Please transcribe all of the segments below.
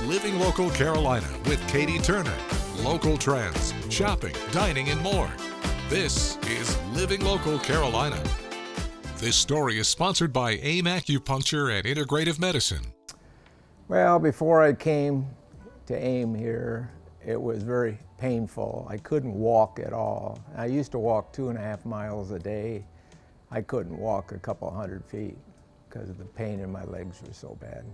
Living Local Carolina with Katie Turner. Local trends, shopping, dining, and more. This is Living Local Carolina. This story is sponsored by AIM Acupuncture and Integrative Medicine. Well, before I came to AIM here, it was very painful. I couldn't walk at all. I used to walk 2.5 miles a day. I couldn't walk a couple hundred feet because the pain in my legs was so bad.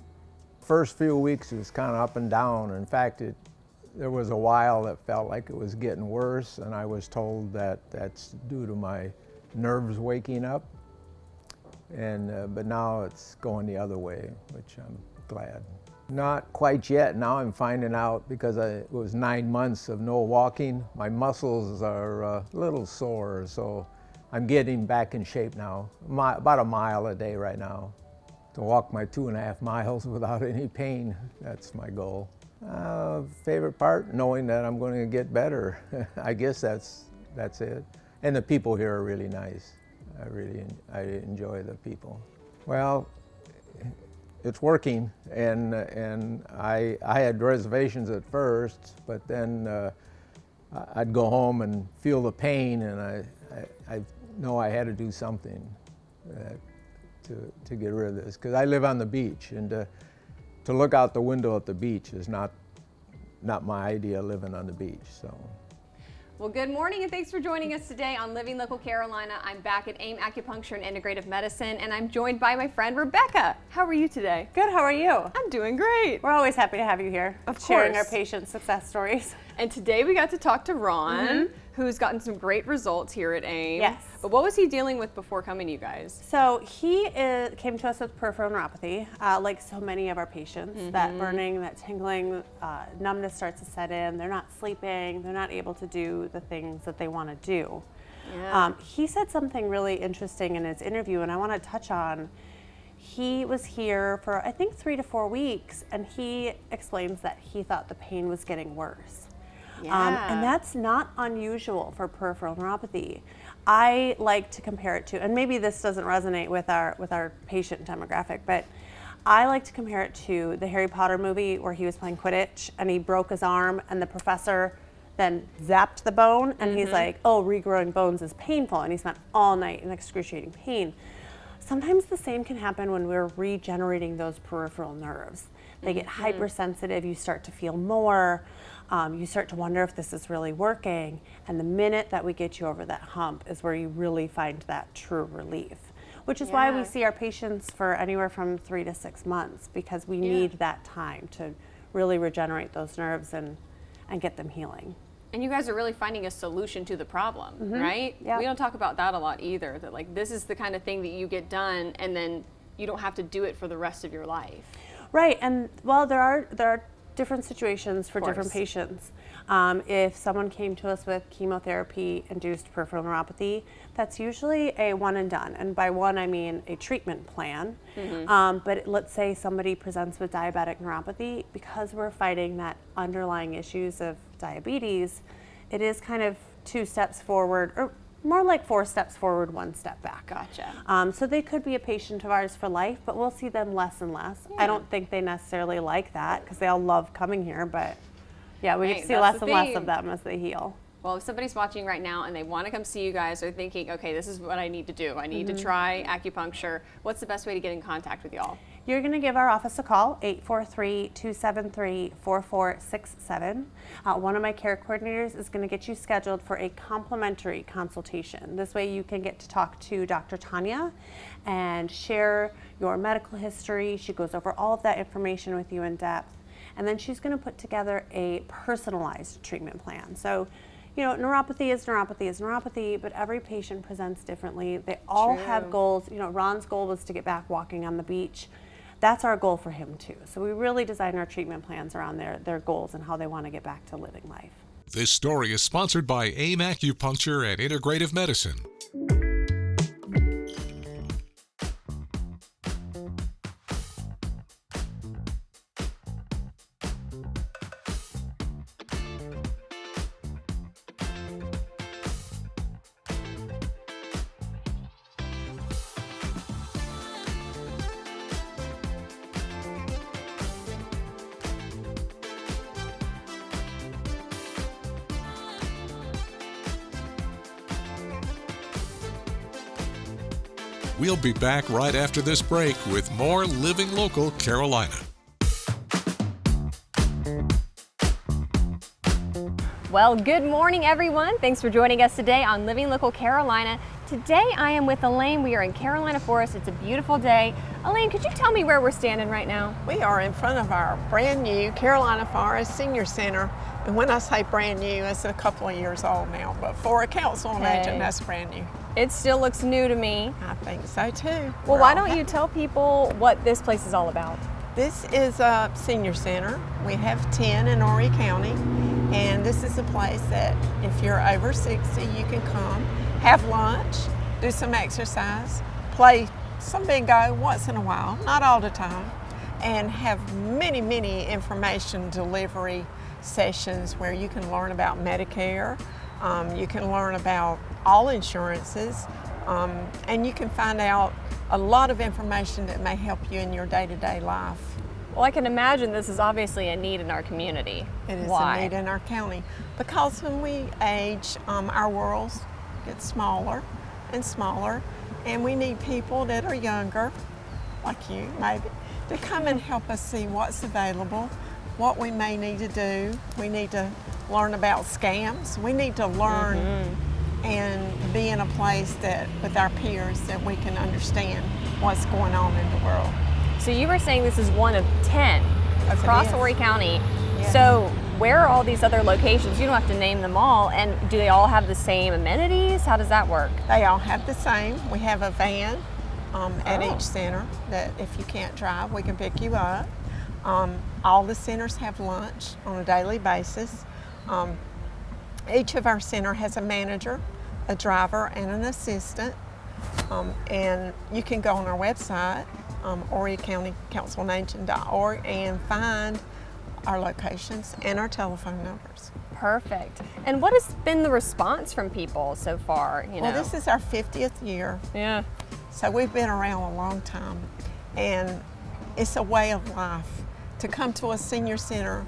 First few weeks it was kind of up and down. In fact, there was a while that felt like it was getting worse, and I was told that that's due to my nerves waking up. But now it's going the other way, which I'm glad. Not quite yet. Now I'm finding out because it was 9 months of no walking. My muscles are a little sore, so I'm getting back in shape now. About a mile a day right now. To walk my 2.5 miles without any pain, that's my goal. Favorite part? Knowing that I'm going to get better. I guess that's it. And the people here are really nice. I enjoy the people. Well, it's working, and I had reservations at first, but then I'd go home and feel the pain, and I know I had to do something to get rid of this, because I live on the beach, and to look out the window at the beach is not my idea of living on the beach. So. Well, good morning and thanks for joining us today on Living Local Carolina. I'm back at AIM Acupuncture and Integrative Medicine, and I'm joined by my friend Rebecca. How are you today? Good, how are you? I'm doing great. We're always happy to have you here, sharing our patient success stories. And today we got to talk to Ron, who's gotten some great results here at AIM. Yes. But what was he dealing with before coming to you guys? So he came to us with peripheral neuropathy, like so many of our patients. That burning, that tingling, numbness starts to set in. They're not sleeping. They're not able to do the things that they want to do. Yeah. He said something really interesting in his interview, and I want to touch on. He was here for, I think, 3 to 4 weeks, and he explains that he thought the pain was getting worse. Yeah. And that's not unusual for peripheral neuropathy. I like to compare it to, and maybe this doesn't resonate with our patient demographic, but I like to compare it to the Harry Potter movie where he was playing Quidditch and he broke his arm and the professor then zapped the bone and he's like, oh, regrowing bones is painful, and he spent all night in excruciating pain. Sometimes the same can happen when we're regenerating those peripheral nerves. They get hypersensitive, you start to feel more, you start to wonder if this is really working, and the minute that we get you over that hump is where you really find that true relief, which is why we see our patients for anywhere from 3 to 6 months, because we need that time to really regenerate those nerves and get them healing. And you guys are really finding a solution to the problem, right? Yeah. We don't talk about that a lot either, that like this is the kind of thing that you get done and then you don't have to do it for the rest of your life. Right, and well, there are different situations for different patients. If someone came to us with chemotherapy-induced peripheral neuropathy, that's usually a one and done. And by one, I mean a treatment plan. But let's say somebody presents with diabetic neuropathy, because we're fighting that underlying issues of diabetes, it is kind of 2 steps forward, or more like 4 steps forward, 1 step back. Gotcha. So they could be a patient of ours for life, but we'll see them less and less. I don't think they necessarily like that, because they all love coming here, but yeah, we get to see less and less of them as they heal. Well, if somebody's watching right now and they want to come see you guys, they're thinking, okay, this is what I need to do. I need to try acupuncture. What's the best way to get in contact with y'all? You're going to give our office a call, 843-273-4467. One of my care coordinators is going to get you scheduled for a complimentary consultation. This way you can get to talk to Dr. Tanya and share your medical history. She goes over all of that information with you in depth. And then she's going to put together a personalized treatment plan. So, you know, neuropathy is neuropathy, but every patient presents differently. They all have goals. You know, Ron's goal was to get back walking on the beach. That's our goal for him too. So we really design our treatment plans around their goals and how they want to get back to living life. This story is sponsored by AIM Acupuncture and Integrative Medicine. We'll be back right after this break with more Living Local Carolina. Well, good morning, everyone. Thanks for joining us today on Living Local Carolina. Today I am with Elaine. We are in Carolina Forest. It's a beautiful day. Elaine, could you tell me where we're standing right now? We are in front of our brand new Carolina Forest Senior Center. And when I say brand new, it's a couple of years old now, but for a council on aging, that's brand new. It still looks new to me. I think so too. Well, why don't you tell people what this place is all about? This is a senior center. We have 10 in Horry County, and this is a place that if you're over 60, you can come, have lunch, do some exercise, play some bingo once in a while, not all the time, and have many, many information delivery sessions where you can learn about Medicare, you can learn about all insurances, and you can find out a lot of information that may help you in your day-to-day life. Well, I can imagine this is obviously a need in our community. It is Why? a need in our county because when we age, our worlds get smaller and smaller, and we need people that are younger, like you maybe, to come and help us see what's available, what we may need to do. We need to learn about scams. We need to learn and be in a place that with our peers that we can understand what's going on in the world. So you were saying this is one of 10 Yes, it across is. Horry County. Yes. So where are all these other locations? You don't have to name them all. And do they all have the same amenities? How does that work? They all have the same. We have a van at Oh. each center that if you can't drive, we can pick you up. All the centers have lunch on a daily basis. Each of our center has a manager, a driver, and an assistant. And you can go on our website, Horry County Council on Aging.org, and find our locations and our telephone numbers. Perfect. And what has been the response from people so far? Well, this is our 50th year. Yeah. So we've been around a long time, and it's a way of life. To come to a senior center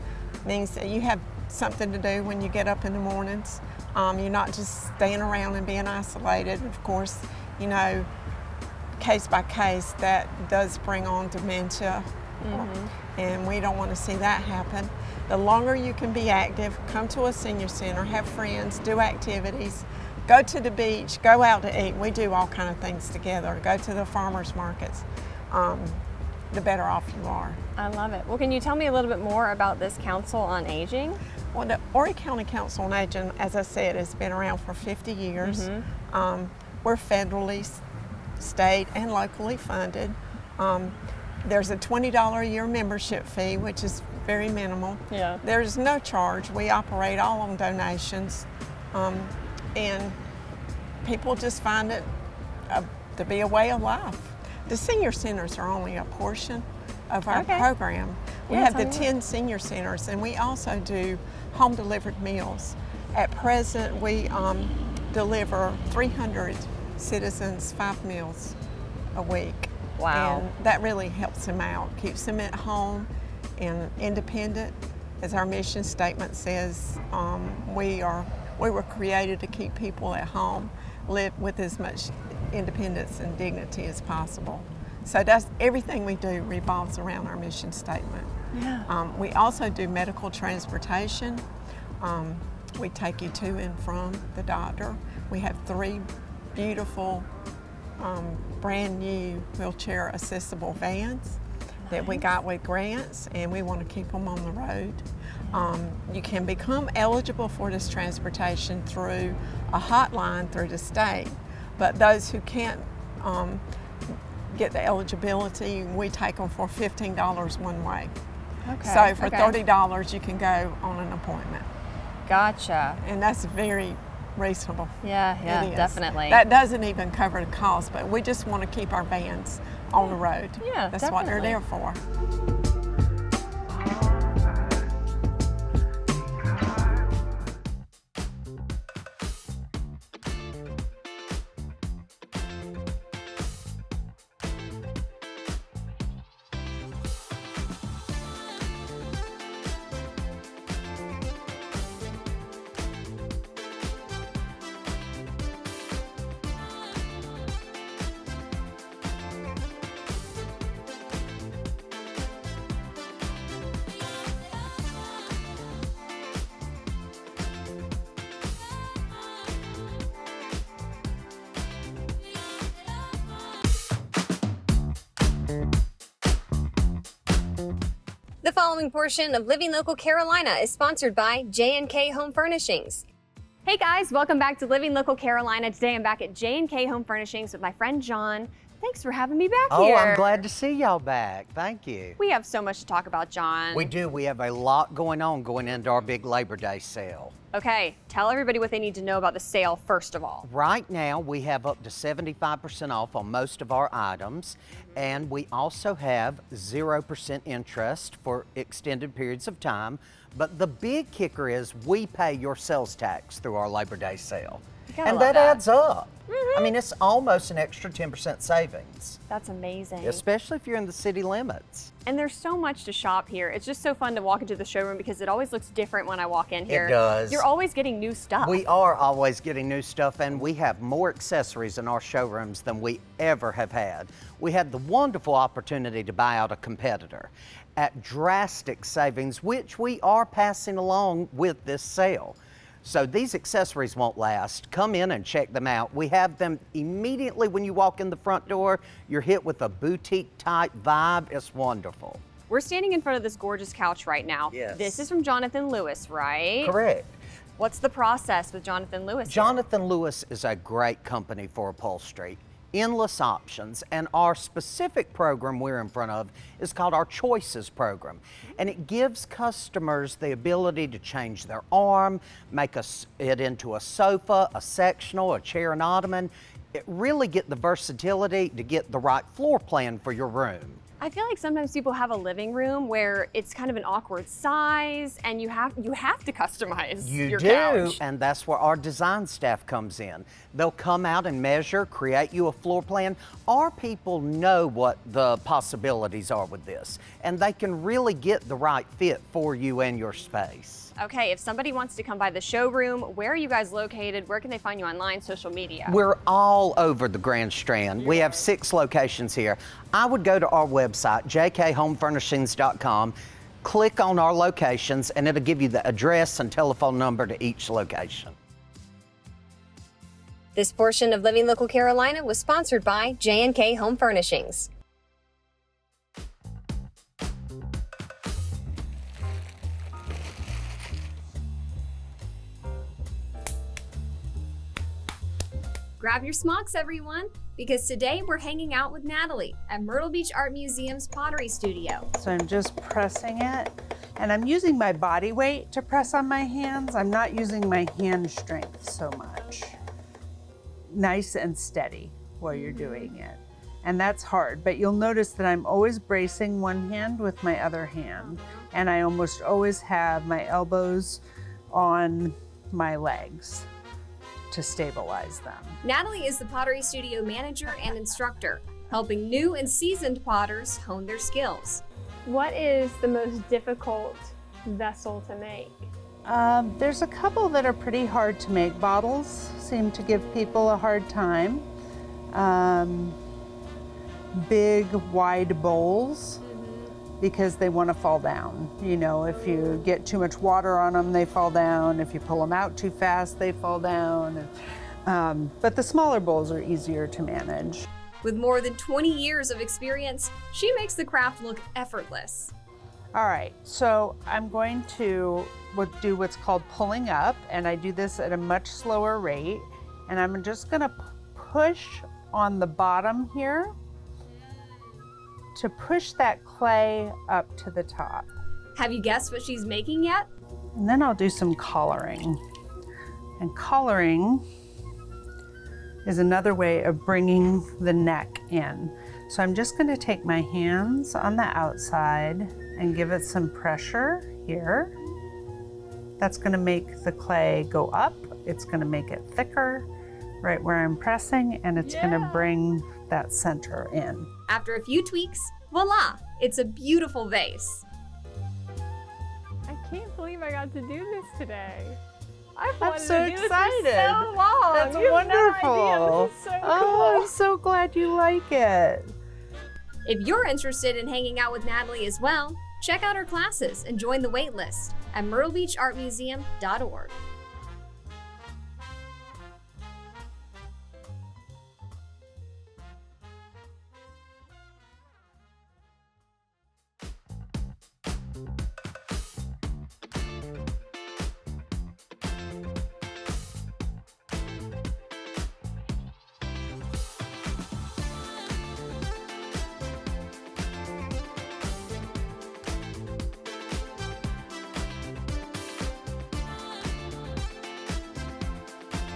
means that you have something to do when you get up in the mornings. You're not just staying around and being isolated. Of course, you know, case by case, that does bring on dementia, and we don't want to see that happen. The longer you can be active, come to a senior center, have friends, do activities, go to the beach, go out to eat. We do all kind of things together. Go to the farmers markets. The better off you are. I love it. Well, can you tell me a little bit more about this Council on Aging? Well, the Horry County Council on Aging, as I said, has been around for 50 years. We're federally, state, and locally funded. There's a $20 a year membership fee, which is very minimal. Yeah. There's no charge. We operate all on donations, and people just find it to be a way of life. The senior centers are only a portion of our Okay. program. We Yeah, have the tell me 10 senior centers, and we also do home delivered meals. At present, we deliver 300 citizens 5 meals a week. Wow. And that really helps them out, keeps them at home and independent. As our mission statement says, we were created to keep people at home, live with as much independence and dignity as possible. So that's everything we do revolves around our mission statement. Yeah. We also do medical transportation. We take you to and from the doctor. We have 3 beautiful brand new wheelchair accessible vans that we got with grants, and we want to keep them on the road. You can become eligible for this transportation through a hotline through the state, but those who can't get the eligibility, we take them for $15 one way. Okay. So for okay. $30 you can go on an appointment, Gotcha. and that's very reasonable. Yeah, It is. definitely. That doesn't even cover the cost, but we just want to keep our vans on the road. Yeah, That's what they're definitely. there for. The following portion of Living Local Carolina is sponsored by J&K Home Furnishings. Hey guys, welcome back to Living Local Carolina. Today I'm back at J&K Home Furnishings with my friend John. Thanks for having me back here. Oh, I'm glad to see y'all back. Thank you. We have so much to talk about, John. We do. We have a lot going on going into our big Labor Day sale. Okay, tell everybody what they need to know about the sale first of all. Right now, we have up to 75% off on most of our items, and we also have 0% interest for extended periods of time. But the big kicker is we pay your sales tax through our Labor Day sale. gotta And love that that. adds up. I mean, it's almost an extra 10% savings, That's amazing. especially if you're in the city limits. And there's so much to shop here. It's just so fun to walk into the showroom because it always looks different when I walk in here. does. You're always getting new stuff. We are always getting new stuff, and we have more accessories in our showrooms than we ever have had. We had the wonderful opportunity to buy out a competitor at drastic savings, which we are passing along with this sale. So these accessories won't last. Come in and check them out. We have them immediately when you walk in the front door. You're hit with a boutique type vibe. It's wonderful. We're standing in front of this gorgeous couch right now. Yes. This is from Jonathan Lewis, right? Correct. What's the process with Jonathan Lewis? here? Jonathan Lewis is a great company for upholstery. Endless options, and our specific program we're in front of is called our Choices program, and it gives customers the ability to change their arm, make it into a sofa, a sectional, a chair and ottoman. It really get the versatility to get the right floor plan for your room. I feel like sometimes people have a living room where it's kind of an awkward size and you have to customize your couch. And that's where our design staff comes in. They'll come out and measure, create you a floor plan. Our people know what the possibilities are with this, and they can really get the right fit for you and your space. Okay, if somebody wants to come by the showroom, where are you guys located? Where can they find you online, social media? We're all over the Grand Strand. We have 6 locations here. I would go to our website, jkhomefurnishings.com, click on our locations, and it'll give you the address and telephone number to each location. This portion of Living Local Carolina was sponsored by J&K Home Furnishings. Grab your smocks, everyone, because today we're hanging out with Natalie at Myrtle Beach Art Museum's Pottery Studio. So I'm just pressing it, and I'm using my body weight to press on my hands. I'm not using my hand strength so much. Nice and steady while you're doing it. And that's hard, but you'll notice that I'm always bracing one hand with my other hand, and I almost always have my elbows on my legs to stabilize them. Natalie is the Pottery Studio manager and instructor, helping new and seasoned potters hone their skills. What is the most difficult vessel to make? There's a couple that are pretty hard to make. Bottles seem to give people a hard time. Big, wide bowls, because they want to fall down. You know, if you get too much water on them, they fall down. If you pull them out too fast, they fall down. But the smaller bowls are easier to manage. With more than 20 years of experience, she makes the craft look effortless. All right, so I'm going to do what's called pulling up, and I do this at a much slower rate. And I'm just gonna push on the bottom here to push that clay up to the top. Have you guessed what she's making yet? And then I'll do some collaring. And collaring is another way of bringing the neck in. So I'm just gonna take my hands on the outside and give it some pressure here. That's gonna make the clay go up. It's gonna make it thicker right where I'm pressing, and it's gonna bring that center in. After a few tweaks, voila, it's a beautiful vase. I can't believe I got to do this today. I've I'm wanted so to do excited. This for so long. That's You have no wonderful. idea. This is so Oh, cool. I'm so glad you like it. If you're interested in hanging out with Natalie as well, check out her classes and join the wait list at myrtlebeachartmuseum.org.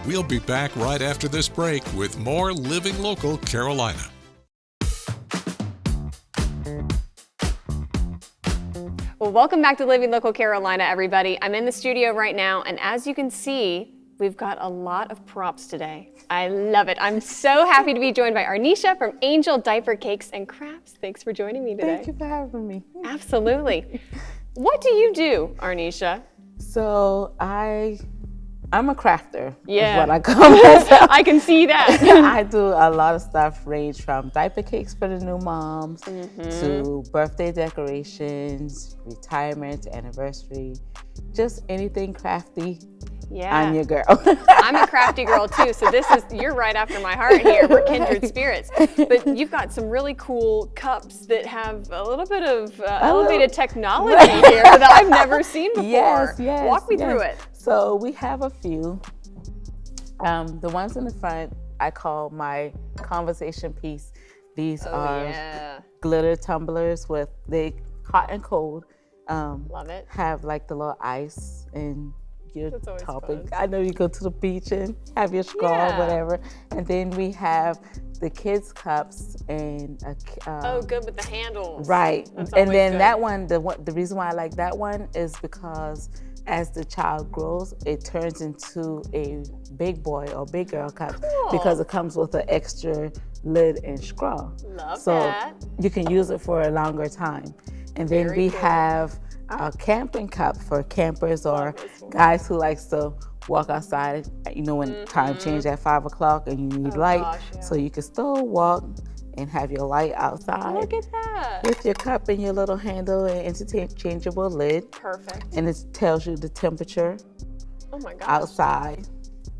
We'll be back right after this break with more Living Local Carolina. Well, welcome back to Living Local Carolina, everybody. I'm in the studio right now, and as you can see, we've got a lot of props today. I love it. I'm so happy to be joined by Arnisha from Angel Diaper Cakes and Crafts. Thanks for joining me today. Thank you for having me. Absolutely. What do you do, Arnisha? So I'm a crafter. Yeah. Is what I call myself. I can see that. I do a lot of stuff, range from diaper cakes for the new moms to birthday decorations, retirement, anniversary, just anything crafty. Yeah. I'm your girl. I'm a crafty girl too, so you're right after my heart here. We're kindred spirits. But you've got some really cool cups that have a little bit of elevated technology here that I've never seen before. Yes. Walk me through it. So we have a few. The ones in the front, I call my conversation piece. These are glitter tumblers with hot and cold. Love it. Have like the little ice and your That's always topping. fun. I know you go to the beach and have your straw or whatever. And then we have the kids cups and Good with the handles. right. That's And always then good. that one, the reason why I like that one is because as the child grows, it turns into a big boy or big girl cup because it comes with an extra lid and straw. Love so that. you can use it for a longer time. And then Very we cool. have a camping cup for campers or guys who likes to walk outside, when time change at 5 o'clock and you need light. gosh, yeah. So you can still walk and have your light outside. Look at that. With your cup and your little handle and interchangeable lid. Perfect. And it tells you the temperature Oh my gosh. outside.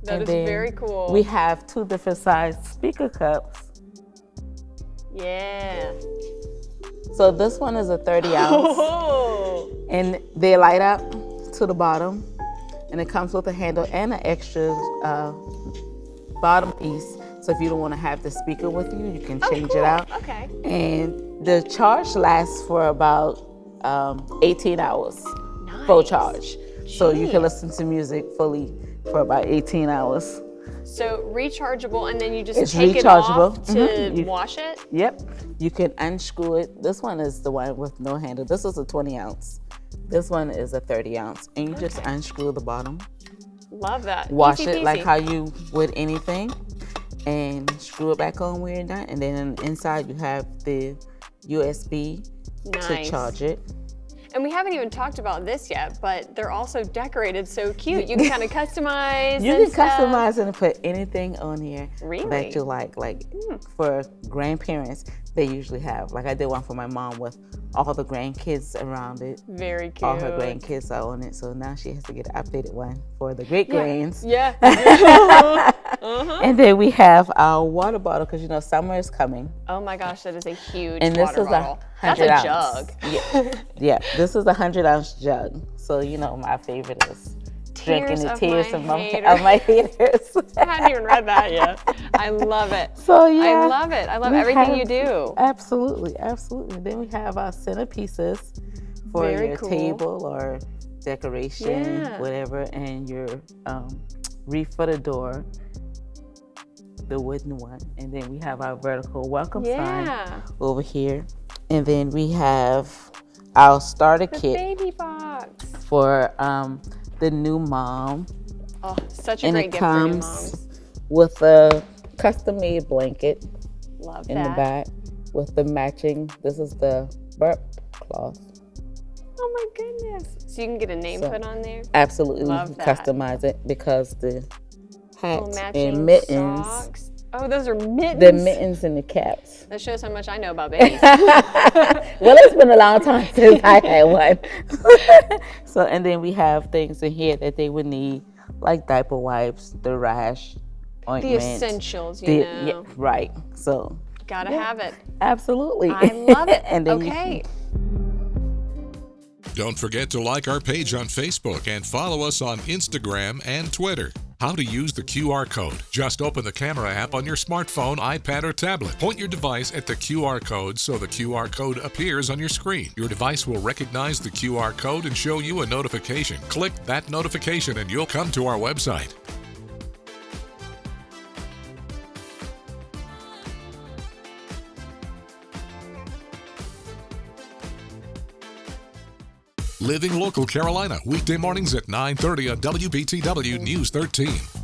That And is then very cool. We have 2 different size speaker cups. Yeah. So this one is a 30 ounce Oh. and they light up to the bottom and it comes with a handle and an extra bottom piece. So if you don't want to have the speaker with you, you can change it out. Okay. And the charge lasts for about 18 hours, full charge. So you can listen to music fully for about 18 hours. So rechargeable, and then you just It's take it off rechargeable. to Mhm. You- wash it? Yep, you can unscrew it. This one is the one with no handle. This is a 20 ounce. This one is a 30 ounce. And you just unscrew the bottom, Love that. wash Easy it like peasy. how you would anything, and screw it back on when you're done. And then inside you have the USB to Nice. charge it. And we haven't even talked about this yet, but they're also decorated so cute. You can kind of customize. You and can stuff. customize and put anything on here Really? that you like. For grandparents, they usually have. Like I did one for my mom with all the grandkids around it. Very cute. All her grandkids are on it, so now she has to get an updated one for the great grands. Yeah. And then we have our water bottle because summer is coming. Oh my gosh, that is a huge And this water is bottle. a That's 100 a ounce. jug. Yeah, this is a 100-ounce jug. So my favorite is drinking the tears of my haters. I hadn't even read that yet. I love it. So yeah, I love it. I love we everything have- you do. Absolutely. Then we have our centerpieces for Very your cool. table or decoration, Yeah. whatever, and your reef for the door, the wooden one. And then we have our vertical welcome sign Yeah. over here. And then we have our starter The kit baby box. for the new mom. Oh, such a And great it gift for new comes moms. with a custom-made blanket Love in that. the back with the matching. This is the burp cloth. Oh my goodness. So you can get a name So- put on there? Absolutely, Love you can that. customize it because the hat Little matching and mittens, socks. Oh, those are mittens. the mittens and the caps. That shows how much I know about babies. Well, it's been a long time since I had one. So, and then we have things in here that they would need, like diaper wipes, the rash, The ointment. essentials, you know. Yeah, right. So, Gotta have it. absolutely. I love it. And then you Okay. Don't forget to like our page on Facebook and follow us on Instagram and Twitter. How to use the QR code. Just open the camera app on your smartphone, iPad, or tablet. Point your device at the QR code so the QR code appears on your screen. Your device will recognize the QR code and show you a notification. Click that notification and you'll come to our website. Living Local Carolina, weekday mornings at 9:30 on WBTW News 13.